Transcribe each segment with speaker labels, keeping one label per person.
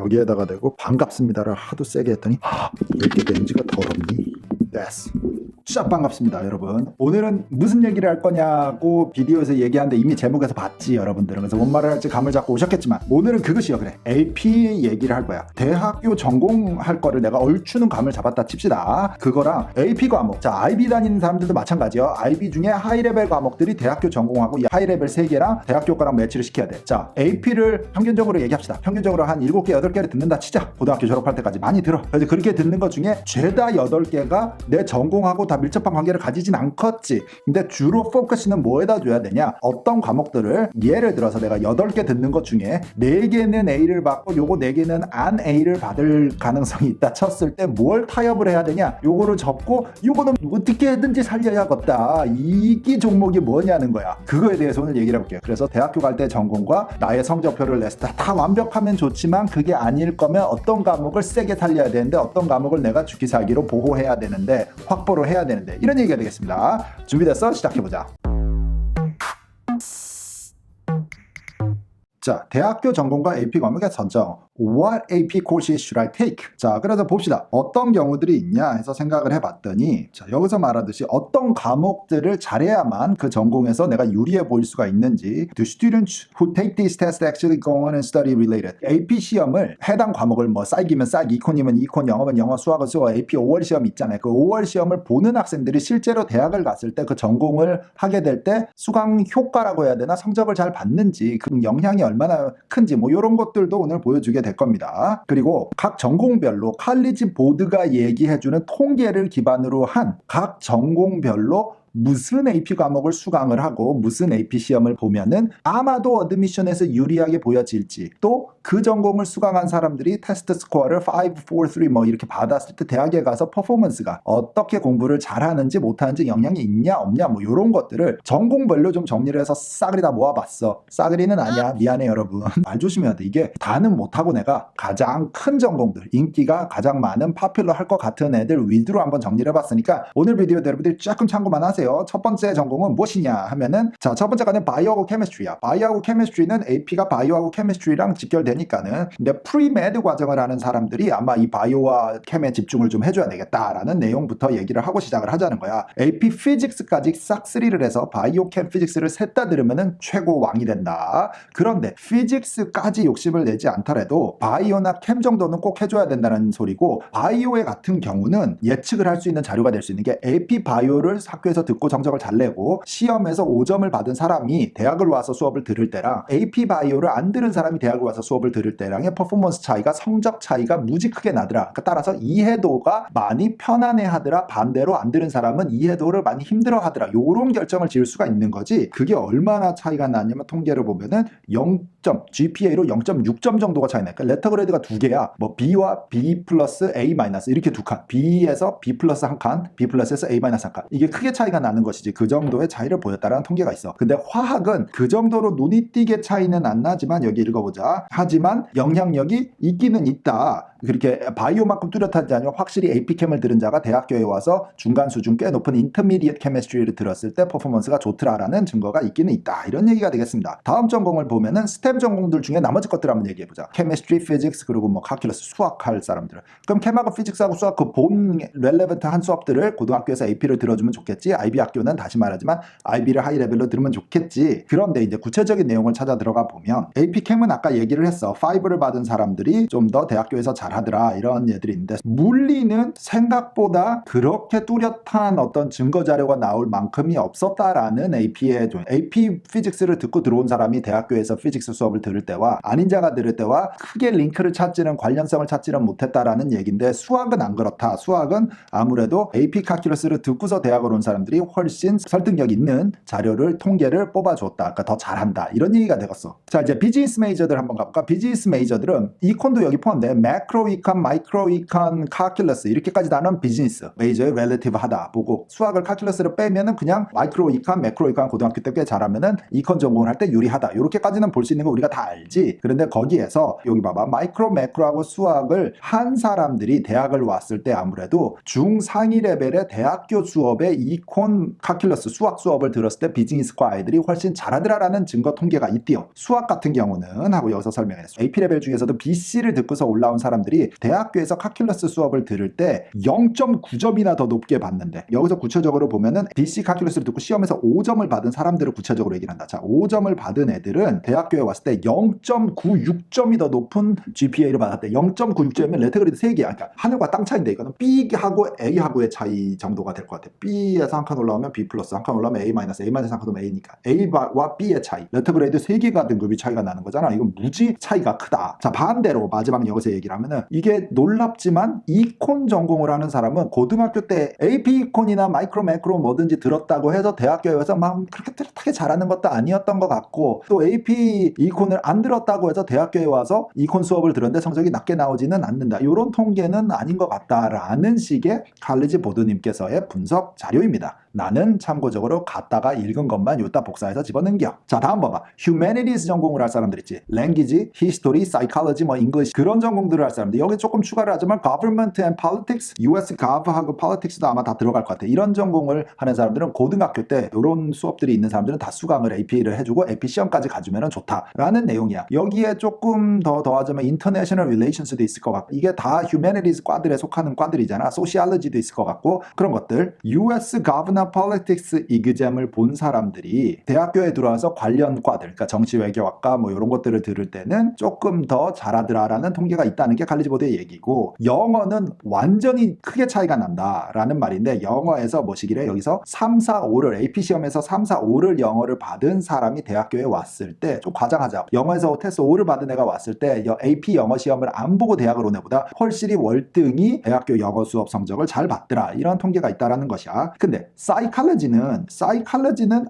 Speaker 1: 여기에다가 대고 반갑습니다를 하도 세게 했더니 왜 이렇게 렌즈가 더럽니? 됐어. 진짜 반갑습니다 여러분. 오늘은 무슨 얘기를 할 거냐고 비디오에서 얘기하는데 이미 제목에서 봤지 여러분들은. 그래서 뭔 말을 할지 감을 잡고 오셨겠지만 오늘은 그것이요. 그래, AP 얘기를 할 거야. 대학교 전공할 거를 내가 얼추는 감을 잡았다 칩시다. 그거랑 AP 과목, 자 IB 다니는 사람들도 마찬가지요. IB 중에 하이레벨 과목들이 대학교 전공하고 하이레벨 3개랑 대학교 거랑 매치를 시켜야 돼. 자 AP를 평균적으로 얘기합시다. 평균적으로 한 7개 8개를 듣는다 치자. 고등학교 졸업할 때까지 많이 들어. 그래서 그렇게 듣는 것 중에 죄다 8개가 내 전공하고 다 밀접한 관계를 가지진 않겠지. 근데 주로 포커스는 뭐에다 줘야 되냐, 어떤 과목들을 예를 들어서 내가 8개 듣는 것 중에 4개는 A를 받고 요거 4개는 안 A를 받을 가능성이 있다 쳤을 때 뭘 타협을 해야 되냐, 요거를 접고 요거는 어떻게든지 살려야겠다. 이기 종목이 뭐냐는 거야. 그거에 대해서 오늘 얘기를 해볼게요. 그래서 대학교 갈 때 전공과 나의 성적표를 냈을 때 다 완벽하면 좋지만 그게 아닐 거면 어떤 과목을 세게 살려야 되는데 어떤 과목을 내가 죽기 살기로 보호해야 되는데 확보를 해야 되는데 이런 얘기가 되겠습니다. 준비됐어? 시작해보자. 자, 대학교 전공과 AP 과목의 선정. What AP courses should I take? 자, 그래서 봅시다. 어떤 경우들이 있냐 해서 생각을 해봤더니, 자, 여기서 말하듯이 어떤 과목들을 잘해야만 그 전공에서 내가 유리해 보일 수가 있는지. Do students who take these tests actually go on and study related? AP 시험을 해당 과목을 뭐 쌀기면 쌀기, 이콘이면 이콘, 영어면 영어, 수학은 수학, AP 5월 시험 있잖아요. 그 5월 시험을 보는 학생들이 실제로 대학을 갔을 때 그 전공을 하게 될 때 수강 효과라고 해야 되나, 성적을 잘 받는지, 그 영향이 얼마나 큰지 뭐 이런 것들도 오늘 보여주게 될 겁니다. 그리고 각 전공별로 칼리지 보드가 얘기해주는 통계를 기반으로 한 각 전공별로 무슨 AP 과목을 수강을 하고 무슨 AP 시험을 보면은 아마도 어드미션에서 유리하게 보여질지, 또 그 전공을 수강한 사람들이 테스트 스코어를 5, 4, 3 뭐 이렇게 받았을 때 대학에 가서 퍼포먼스가 어떻게 공부를 잘하는지 못하는지 영향이 있냐 없냐 뭐 이런 것들을 전공별로 좀 정리를 해서 싸그리 다 모아봤어. 싸그리는 아니야, 미안해 여러분. 말 조심해야 돼. 이게 다는 못하고 내가 가장 큰 전공들, 인기가 가장 많은 파퓰러 할 것 같은 애들 위주로 한번 정리를 해봤으니까 오늘 비디오도 여러분들이 조금 참고만 하세요. 첫 번째 전공은 무엇이냐 하면은, 자, 첫 번째가 바이오하고 케미스트리야. 바이오하고 케미스트리는 AP가 바이오하고 케미스트리랑 직결되니까는, 근데 프리메드 과정을 하는 사람들이 아마 이 바이오와 캠에 집중을 좀 해줘야 되겠다라는 내용부터 얘기를 하고 시작을 하자는 거야. AP 피직스까지 싹 3를 해서 바이오 캠 피직스를 셋 다 들으면은 최고 왕이 된다. 그런데 피직스까지 욕심을 내지 않더라도 바이오나 캠 정도는 꼭 해줘야 된다는 소리고, 바이오의 같은 경우는 예측을 할 수 있는 자료가 될 수 있는 게 AP 바이오를 학교에서 듣고 성적을 잘 내고 시험에서 5점을 받은 사람이 대학을 와서 수업을 들을 때랑 AP 바이오를 안 들은 사람이 대학을 와서 수업을 들을 때랑의 퍼포먼스 차이가, 성적 차이가 무지 크게 나더라. 그러니까 따라서 이해도가 많이 편안해 하더라, 반대로 안 들은 사람은 이해도를 많이 힘들어 하더라. 요런 결정을 지을 수가 있는 거지. 그게 얼마나 차이가 나냐면 통계를 보면은 0점, GPA로 0.6점 정도가 차이 나. 그러니까 레터 그레이드가 2개야. 뭐 B와 B 플러스 A 마이너스 이렇게 2칸, B에서 B 플러스 1칸, B 플러스에서 A 마이너스 1칸, 이게 크게 차이가 나는 것이지 그 정도의 차이를 보였다라는 통계가 있어. 근데 화학은 그 정도로 눈이 띄게 차이는 안 나지만, 여기 읽어보자. 하지만 영향력이 있기는 있다. 그렇게 바이오만큼 뚜렷하지 않으면 확실히 AP캠을 들은 자가 대학교에 와서 중간 수준 꽤 높은 인터미디엇 케미스트리를 들었을 때 퍼포먼스가 좋더라라는 증거가 있기는 있다. 이런 얘기가 되겠습니다. 다음 전공을 보면은 스템 전공들 중에 나머지 것들 한번 얘기해보자. 케미스트리, 피직스, 그리고 뭐 칼큘러스, 수학할 사람들. 그럼 캠하고 피직스하고 수학 그 본 렐레번트한 수업들을 고등학교에서 AP를 들어주면 좋겠지. IB 학교는 다시 말하지만 IB를 하이레벨로 들으면 좋겠지. 그런데 이제 구체적인 내용을 찾아 들어가 보면 AP캠은 아까 얘기를 했어. 5를 받은 사람들이 좀 더 대학교에서 잘하더라 이런 얘들이 있는데, 물리는 생각보다 그렇게 뚜렷한 어떤 증거 자료가 나올 만큼이 없었다라는 AP의 AP 피직스를 듣고 들어온 사람이 대학교에서 피직스 수업을 들을 때와 아닌 자가 들을 때와 크게 링크를 찾지는, 관련성을 찾지는 못했다라는 얘기인데, 수학은 안 그렇다. 수학은 아무래도 AP 칼큘러스를 듣고서 대학을 온 사람들이 훨씬 설득력 있는 자료를, 통계를 뽑아줬다. 그러니까 더 잘한다. 이런 얘기가 되겠어. 자, 이제 비즈니스 메이저들 한번 가볼까? 비즈니스 메이저들은 이콘도 여기 포함돼. 매크로 매크로이컨, 마이크로이컨, 칼큘러스 이렇게까지 나눈 비즈니스 메이저에 relative하다 보고 수학을 칼큘러스를 빼면은 그냥 마이크로이컨, 매크로이컨 고등학교 때 꽤 잘하면은 이컨 전공을 할 때 유리하다 이렇게까지는 볼 수 있는 거 우리가 다 알지. 그런데 거기에서 여기 봐봐 마이크로, 매크로하고 수학을 한 사람들이 대학을 왔을 때 아무래도 중상위 레벨의 대학교 수업에 이콘, 칼큘러스 수학 수업을 들었을 때 비즈니스과 아이들이 훨씬 잘하더라라는 증거 통계가 있대요. 수학 같은 경우는 하고 여기서 설명했어. AP 레벨 중에서도 BC를 듣고서 올라온 사람들이 대학교에서 칼큘러스 수업을 들을 때 0.9점이나 더 높게 받는데 여기서 구체적으로 보면은 BC 칼큘러스를 듣고 시험에서 5점을 받은 사람들을 구체적으로 얘기를 한다. 자, 5점을 받은 애들은 대학교에 왔을 때 0.96점이 더 높은 GPA를 받았대. 0.96점이면 레터그레이드 3개야. 그러니까 하늘과 땅 차이인데 이거는 B하고 A하고의 차이 정도가 될 것 같아. B에서 한 칸 올라오면 B 플러스, 한 칸 올라오면 A 마이너스, A 마이너스 한 칸 올라오면 A니까 A와 B의 차이. 레터그레이드 3개가 등급이 차이가 나는 거잖아. 이건 무지 차이가 크다. 자, 반대로 마지막 여기서 얘기를 하면은 이게 놀랍지만 이콘 전공을 하는 사람은 고등학교 때 AP 이콘이나 마이크로, 매크로 뭐든지 들었다고 해서 대학교에 와서 막 그렇게 뚜렷하게 잘하는 것도 아니었던 것 같고 또 AP 이콘을 안 들었다고 해서 대학교에 와서 이콘 수업을 들었는데 성적이 낮게 나오지는 않는다. 이런 통계는 아닌 것 같다라는 식의 칼리지 보드님께서의 분석 자료입니다. 나는 참고적으로 갔다가 읽은 것만 요따 복사해서 집어넣겨. 자, 다음 봐봐. Humanities 전공을 할 사람들 있지. Language, History, Psychology, 뭐 English 그런 전공들을 할 사람들. 여기 조금 추가를 하지만 Government and Politics, US Gov하고 Politics도 아마 다 들어갈 것 같아. 이런 전공을 하는 사람들은 고등학교 때 이런 수업들이 있는 사람들은 다 수강을 AP를 해주고 AP 시험까지 가주면 좋다라는 내용이야. 여기에 조금 더 더하자면 International Relations도 있을 것 같고 이게 다 Humanities 과들에 속하는 과들이잖아. Sociology도 있을 것 같고 그런 것들. US Gov나 Politics 이그잼을 본 사람들이 대학교에 들어와서 관련 과들, 그러니까 정치 외교학과 뭐 이런 것들을 들을 때는 조금 더 잘하더라라는 통계가 있다는 게 칼리지 보드의 얘기고 영어는 완전히 크게 차이가 난다라는 말인데 영어에서 뭐시기래 여기서 3, 4, 5를 AP 시험에서 3, 4, 5를 영어를 받은 사람이 대학교에 왔을 때 좀 과장하자. 영어에서 테스트 5를 받은 애가 왔을 때 AP 영어 시험을 안 보고 대학을 온 애보다 훨씬 월등히 대학교 영어 수업 성적을 잘 받더라. 이런 통계가 있다라는 것이야. 근데 사이칼러지는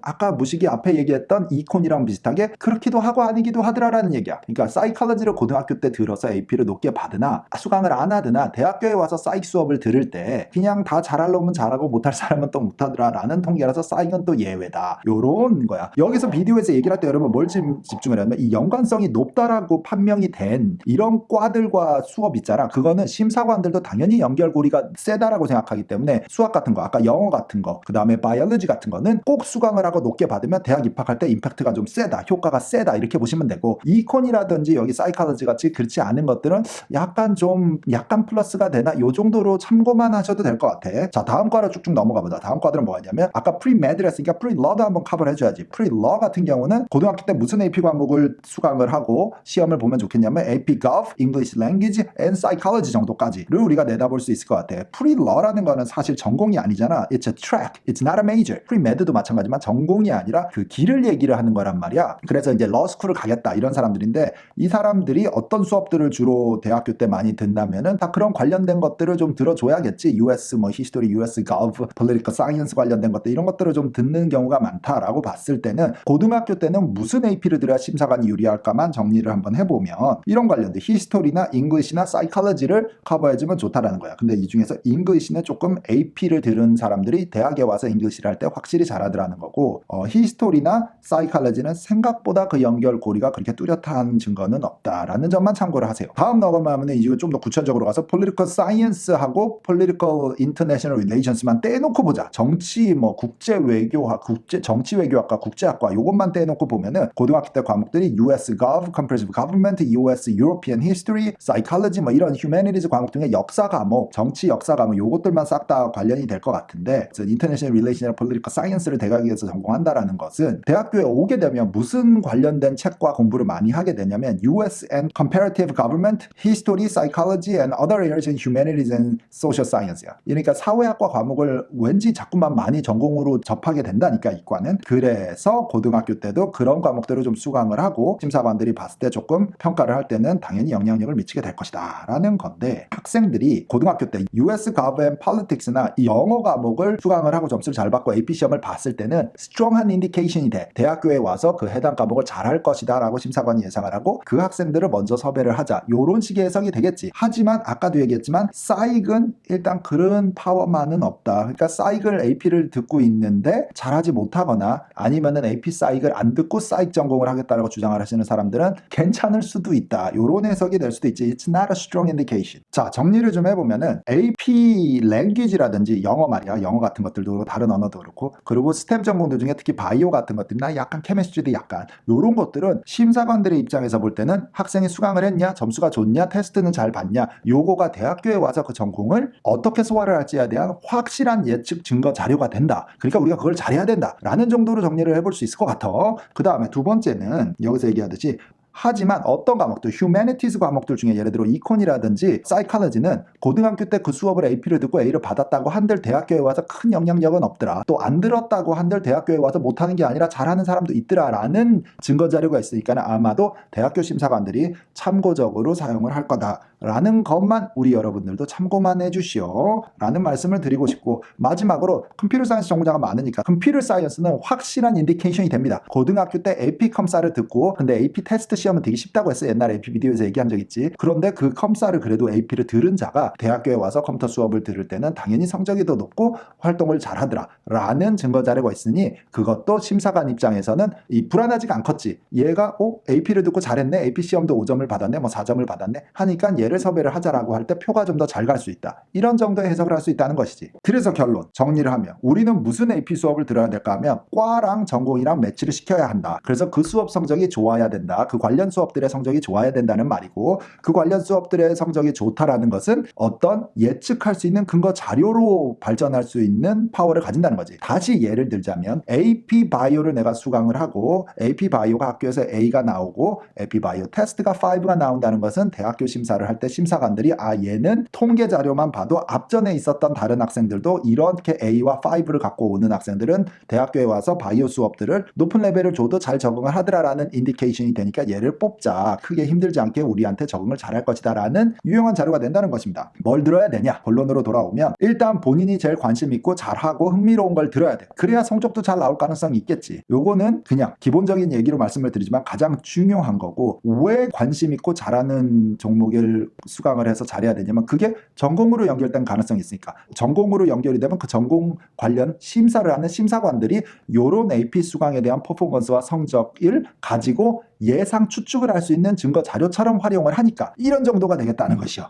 Speaker 1: 아까 무식이 앞에 얘기했던 이콘이랑 비슷하게 그렇기도 하고 아니기도 하더라라는 얘기야. 그러니까 사이칼러지를 고등학교 때 들어서 AP를 높게 받으나 수강을 안 하드나 대학교에 와서 사이크 수업을 들을 때 그냥 다 잘할 놈은 잘하고 못할 사람은 또 못하더라라는 통계라서 사이크는 또 예외다. 요런 거야. 여기서 비디오에서 얘기를 할 때 여러분 뭘 집중을 하면 이 연관성이 높다라고 판명이 된 이런 과들과 수업 있잖아. 그거는 심사관들도 당연히 연결고리가 세다라고 생각하기 때문에 수학 같은 거 아까 영어 같은 거 그 다음에 바이올로지 같은 거는 꼭 수강을 하고 높게 받으면 대학 입학할 때 임팩트가 좀 세다. 효과가 세다. 이렇게 보시면 되고 이콘이라든지 여기 사이칼러지 같이 그렇지 않은 것들은 약간 플러스가 되나 요 정도로 참고만 하셔도 될 것 같아. 자, 다음 과로 쭉쭉 넘어가 보자. 다음 과들은 뭐가 있냐면 아까 프리메드를 했으니까 프리러도 한번 커버를 해줘야지. 프리러 같은 경우는 고등학교 때 무슨 AP 과목을 수강을 하고 시험을 보면 좋겠냐면 AP Gov, English Language and Psychology 정도까지를 우리가 내다볼 수 있을 것 같아. 프리러라는 거는 사실 전공이 아니잖아. It's a track. It's not a major. 프리메드도 마찬가지지만 전공이 아니라 그 길을 얘기를 하는 거란 말이야. 그래서 이제 러스쿨을 가겠다 이런 사람들인데 이 사람들이 어떤 수업들을 주로 대학교 때 많이 듣냐면은 다 그런 관련된 것들을 좀 들어줘야겠지. US 뭐 History, US Gov, Political Science 관련된 것들 이런 것들을 좀 듣는 경우가 많다라고 봤을 때는 고등학교 때는 무슨 AP를 들어야 심사관이 유리할까만 정리를 한번 해보면 이런 관련된 History나 English나 Psychology를 커버해주면 좋다라는 거야. 근데 이 중에서 English는 조금 AP를 들은 사람들이 대학에 와서 English를 할 때 확실히 잘하더라는 거고 History나 Psychology는 생각보다 그 연결고리가 그렇게 뚜렷한 증거는 없다라는 점만 참고를 하세요. 다음 넘어가면 이제 좀 더 구체적으로 가서 Political Science하고 Political International Relations만 떼놓고 보자. 정치 뭐 국제 외교학, 정치 외교학과 국제학과 요것만 떼놓고 보면은 고등학교 때 과목들이 US Gov, Comparative Government, US European History, Psychology 뭐 이런 Humanities 과목 중에 역사 과목, 정치 역사 과목 요것들만 싹 다 관련이 될 것 같은데 International Relations, Political Science를 대학에서 전공한다라는 것은 대학교에 오게 되면 무슨 관련된 책과 공부를 많이 하게 되냐면 US and Comparative Government, History, Psychology and Other Areas in Humanities and Social Science야. 그러니까 사회학과 과목을 왠지 자꾸만 많이 전공으로 접하게 된다니까 이과는. 그래서 고등학교 때도 그런 과목들을 좀 수강을 하고 심사관들이 봤을 때 조금 평가를 할 때는 당연히 영향력을 미치게 될 것이다 라는 건데 학생들이 고등학교 때 US Gov and Politics나 이 영어 과목을 수강을 하고 잘하고 점수를 잘 받고 AP 시험을 봤을 때는 스트롱한 인디케이션이 돼. 대학교에 와서 그 해당 과목을 잘할 것이다 라고 심사관이 예상을 하고 그 학생들을 먼저 섭외를 하자. 요런 식의 해석이 되겠지. 하지만 아까도 얘기했지만 사익은 일단 그런 파워만은 없다. 그러니까 사익을 AP를 듣고 있는데 잘하지 못하거나 아니면은 AP 사익을 안 듣고 사익 전공을 하겠다라고 주장을 하시는 사람들은 괜찮을 수도 있다. 요런 해석이 될 수도 있지. It's not a strong indication. 자, 정리를 좀 해보면은 AP 랭귀지라든지 영어 말이야. 영어 같은 것들도 그렇고 다른 언어도 그렇고 그리고 스템 전공들 중에 특히 바이오 같은 것들이나 약간 케미스트리도 약간 요런 것들은 심사관들의 입장에서 볼 때는 학생이 수강을 했냐, 점수가 좋냐, 테스트는 잘 봤냐, 요거가 대학교에 와서 그 전공을 어떻게 소화를 할지에 대한 확실한 예측 증거 자료가 된다. 그러니까 우리가 그걸 잘해야 된다 라는 정도로 정리를 해볼 수 있을 것 같아. 그 다음에 두 번째는 여기서 얘기하듯이 하지만 어떤 과목들, 휴머니티즈 과목들 중에 예를 들어 이콘이라든지 사이콜로지는 고등학교 때 그 수업을 AP를 듣고 A를 받았다고 한들 대학교에 와서 큰 영향력은 없더라. 또 안 들었다고 한들 대학교에 와서 못하는 게 아니라 잘하는 사람도 있더라 라는 증거 자료가 있으니까 아마도 대학교 심사관들이 참고적으로 사용을 할 거다라는 것만 우리 여러분들도 참고만 해주시오 라는 말씀을 드리고 싶고, 마지막으로 컴퓨터 사이언스 전공자가 많으니까 컴퓨터 사이언스는 확실한 인디케이션이 됩니다. 고등학교 때 AP 컴사를 듣고 근데 AP 테스트 시험은 되게 쉽다고 했어. 옛날에 AP 비디오에서 얘기한 적 있지. 그런데 그 컴사를 그래도 AP를 들은 자가 대학교에 와서 컴퓨터 수업을 들을 때는 당연히 성적이 더 높고 활동을 잘하더라 라는 증거 자료가 있으니 그것도 심사관 입장에서는 이 불안하지가 않겠지. 얘가 AP를 듣고 잘했네, AP 시험도 5점을 받았네, 뭐 4점을 받았네 하니까 얘를 섭외를 하자라고 할 때 표가 좀 더 잘 갈 수 있다. 이런 정도의 해석을 할 수 있다는 것이지. 그래서 결론 정리를 하면 우리는 무슨 AP 수업을 들어야 될까 하면 과랑 전공이랑 매치를 시켜야 한다. 그래서 그 수업 성적이 좋아야 된다. 그 관련 수업들의 성적이 좋아야 된다는 말이고, 그 관련 수업들의 성적이 좋다라는 것은 어떤 예측할 수 있는 근거 자료로 발전할 수 있는 파워를 가진다는 거지. 다시 예를 들자면 AP 바이오를 내가 수강을 하고 AP 바이오가 학교에서 A가 나오고 AP 바이오 테스트가 5가 나온다는 것은 대학교 심사를 할 때 심사관들이 얘는 통계 자료만 봐도 앞전에 있었던 다른 학생들도 이렇게 A와 5를 갖고 오는 학생들은 대학교에 와서 바이오 수업들을 높은 레벨을 줘도 잘 적응을 하더라라는 인디케이션이 되니까 얘를 뽑자. 크게 힘들지 않게 우리한테 적응을 잘할 것이다 라는 유용한 자료가 된다는 것입니다. 뭘 들어야 되냐? 본론으로 돌아오면 일단 본인이 제일 관심 있고 잘하고 흥미로운 걸 들어야 돼. 그래야 성적도 잘 나올 가능성이 있겠지. 요거는 그냥 기본적인 얘기로 말씀을 드리지만 가장 중요한 거고, 왜 관심 있고 잘하는 종목을 수강을 해서 잘해야 되냐면 그게 전공으로 연결된 가능성이 있으니까. 전공으로 연결이 되면 그 전공 관련 심사를 하는 심사관들이 요런 AP 수강에 대한 퍼포먼스와 성적을 가지고 예상 추측을 할 수 있는 증거 자료처럼 활용을 하니까 이런 정도가 되겠다는 것이요.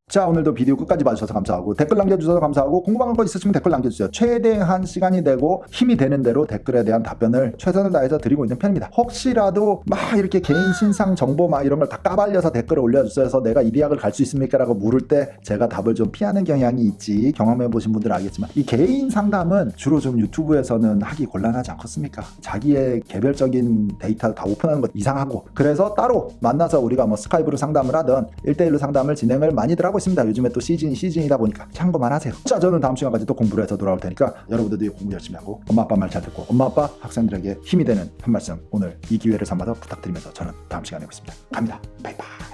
Speaker 1: 자, 오늘도 비디오 끝까지 봐주셔서 감사하고 댓글 남겨주셔서 감사하고 궁금한 거 있으시면 댓글 남겨주세요. 최대한 시간이 되고 힘이 되는 대로 댓글에 대한 답변을 최선을 다해서 드리고 있는 편입니다. 혹시라도 막 이렇게 개인 신상 정보 막 이런 걸 다 까발려서 댓글을 올려주셔서 내가 이 대학을 갈 수 있습니까? 라고 물을 때 제가 답을 좀 피하는 경향이 있지. 경험해보신 분들은 알겠지만 이 개인 상담은 주로 좀 유튜브에서는 하기 곤란하지 않겠습니까? 자기의 개별적인 데이터를 다 오픈하는 것 이상하고, 그래서 따로 만나서 우리가 뭐 스카이프로 상담을 하든 1대1로 상담을 진행을 많이들 하고 있습니다. 요즘에 또 시즌이다 보니까 참고만 하세요. 자, 저는 다음 시간까지 또 공부를 해서 돌아올 테니까 여러분들도 공부 열심히 하고 엄마 아빠 말 잘 듣고 엄마 아빠 학생들에게 힘이 되는 한 말씀 오늘 이 기회를 삼아서 부탁드리면서 저는 다음 시간에 뵙겠습니다. 갑니다. 바이바이.